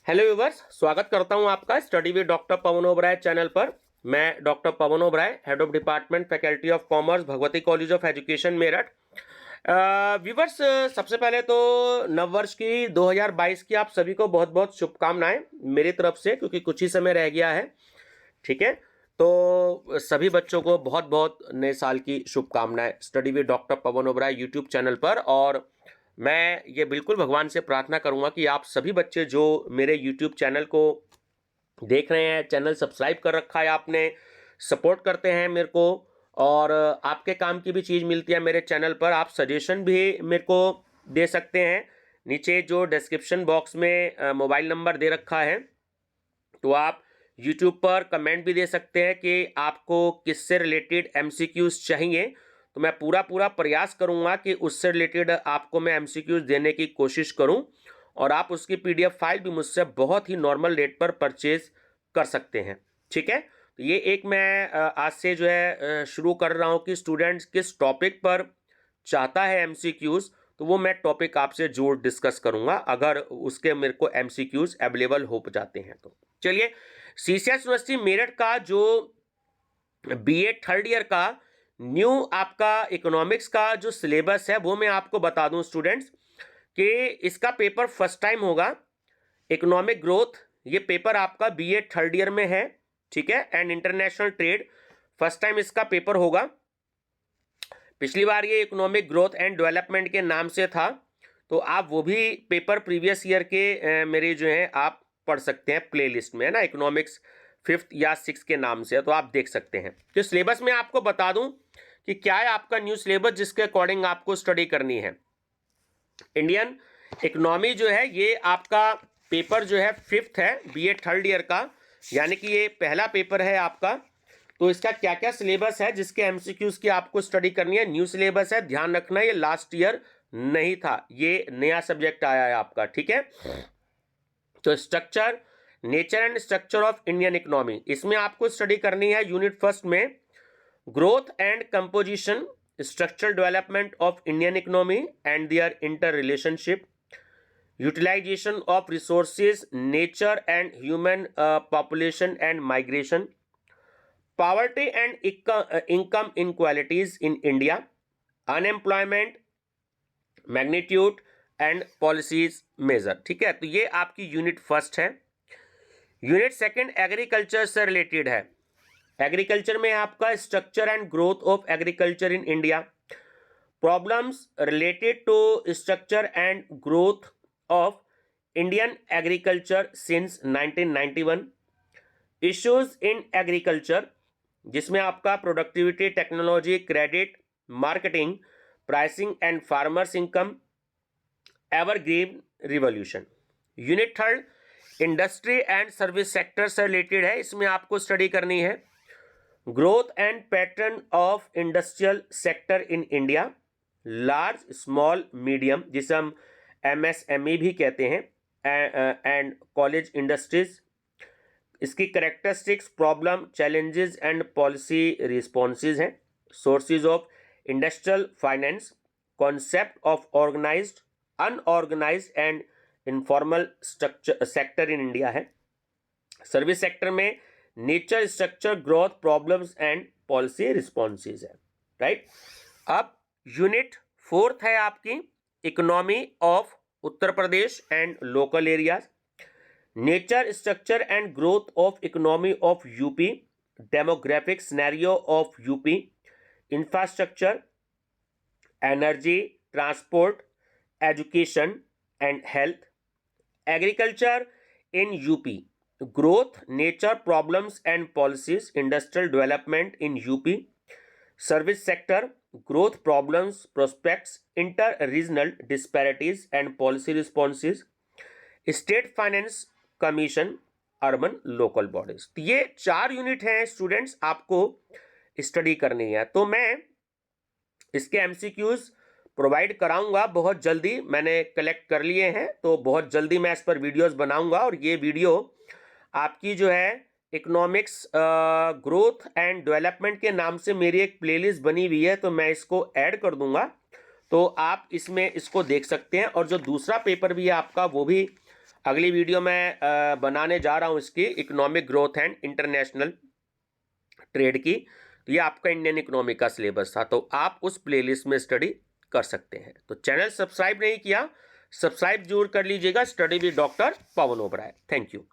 Hello viewers, स्वागत करता हूं आपका study with doctor Pawan Oberoi channel पर। मैं doctor Pawan Oberoi, head of department faculty of commerce, Bhagwati college of education, Meerut. Viewers, सबसे पहले तो नववर्ष की 2022 की आप सभी को बहुत बहुत शुभकामनाएं मेरी तरफ से, क्योंकि कुछ ही समय रह गया है। ठीक है, तो सभी बच्चों को बहुत बहुत नए साल की शुभकामनाएं study with doctor Pawan Oberoi YouTube channel पर। और मैं ये बिल्कुल भगवान से प्रार्थना करूंगा कि आप सभी बच्चे जो मेरे यूट्यूब चैनल को देख रहे हैं, चैनल सब्सक्राइब कर रखा है आपने, सपोर्ट करते हैं मेरे को, और आपके काम की भी चीज़ मिलती है मेरे चैनल पर। आप सजेशन भी मेरे को दे सकते हैं। नीचे जो डिस्क्रिप्शन बॉक्स में मोबाइल नंबर दे रखा है, तो आप YouTube पर कमेंट भी दे सकते हैं कि आपको किससे रिलेटेड MCQs चाहिए। तो मैं पूरा प्रयास करूंगा कि उससे रिलेटेड आपको मैं MCQs देने की कोशिश करूं, और आप उसकी PDF फाइल भी मुझसे बहुत ही नॉर्मल रेट पर परचेज कर सकते हैं। ठीक है, तो ये एक मैं आज से जो है शुरू कर रहा हूं कि स्टूडेंट्स किस टॉपिक पर चाहता है MCQs, तो वो मैं टॉपिक आपसे जरूर डिस्कस करूंगा अगर उसके मेरे को MCQs अवेलेबल हो जाते हैं तो। चलिए, CCS यूनिवर्सिटी मेरठ का जो BA थर्ड ईयर का न्यू आपका इकोनॉमिक्स का जो सिलेबस है वो मैं आपको बता दूं स्टूडेंट्स कि इसका पेपर फर्स्ट टाइम होगा। इकोनॉमिक ग्रोथ, ये पेपर आपका BA थर्ड ईयर में है। ठीक है, and international trade, first time इसका पेपर होगा। पिछली बार ये इकोनॉमिक ग्रोथ एंड डेवलपमेंट के नाम से था, तो आप वो भी पेपर प्रीवियस ईयर के मेरे जो है आप पढ़ सकते हैं प्लेलिस्ट में, है ना। इकोनॉमिक्स 5th या 6th के नाम से, तो आप देख सकते हैं। तो सिलेबस में आपको बता दूं कि क्या है आपका न्यू सिलेबस जिसके अकॉर्डिंग आपको स्टडी करनी है। इंडियन इकोनॉमी जो है ये आपका पेपर जो है 5th है BA थर्ड ईयर का, यानी कि ये पहला पेपर है आपका। तो इसका क्या क्या सिलेबस है जिसके MCQs की आपको स्टडी करनी है, न्यू सिलेबस है, ध्यान रखना ये लास्ट ईयर नहीं था, ये नया सब्जेक्ट आया है आपका। ठीक है, तो structure, nature and structure of Indian economy, इसमें आपको स्टडी करनी है यूनिट फर्स्ट में। Growth and composition, structural development of Indian economy and their inter relationship, utilization of resources, nature and human population and migration, poverty and income inequalities in India, unemployment, magnitude and policies measure। ठीक है, तो ये आपकी unit first है। Unit second agriculture से related है। Agriculture में आपका structure and growth of agriculture in India, problems related to structure and growth of Indian agriculture since 1991, issues in agriculture, जिसमें आपका productivity, technology, credit, marketing, pricing and farmers income, evergreen revolution. Unit third industry and service sector से related है, इसमें आपको study करनी है। Growth and pattern of industrial sector in India, large, small, medium, जिसे हम MSME भी कहते हैं, एंड कॉलेज इंडस्ट्रीज, इसकी characteristics, problem, challenges and policy responses हैं। Sources of industrial finance, concept of organised, unorganised and informal structure sector in India है। Service sector में nature, structure, growth, problems and policy responses है। Right, अब unit fourth है आपकी economy of Uttar Pradesh and local areas, nature, structure and growth of economy of UP, demographic scenario of UP, infrastructure, energy, transport, education and health, agriculture in UP, growth, nature, problems and policies, industrial development in UP, service sector, growth, problems, prospects, inter regional disparities and policy responses, state finance commission, urban local bodies. तो ये 4 unit हैं students, आपको study करनी है। तो मैं इसके MCQs provide कराऊंगा बहुत जल्दी, मैंने कलेक्ट कर लिए हैं, तो बहुत जल्दी मैं इस पर वीडियोस बनाऊंगा। और ये वीडियो आपकी जो है इकोनॉमिक्स ग्रोथ एंड डेवलपमेंट के नाम से मेरी एक प्लेलिस्ट बनी हुई है, तो मैं इसको ऐड कर दूंगा, तो आप इसमें इसको देख सकते हैं। और जो दूसरा पेपर भी है आपका, वो भी अगली वीडियो मैं बनाने जा रहा हूँ इसकी economic growth and international trade की। तो ये आपका इंडियन इकोनॉमी का सिलेबस था, तो आप उस प्लेलिस्ट में स्टडी कर सकते हैं। तो चैनल सब्सक्राइब नहीं किया, सब्सक्राइब जरूर कर लीजिएगा, study with doctor Pawan Oberoi. Thank you.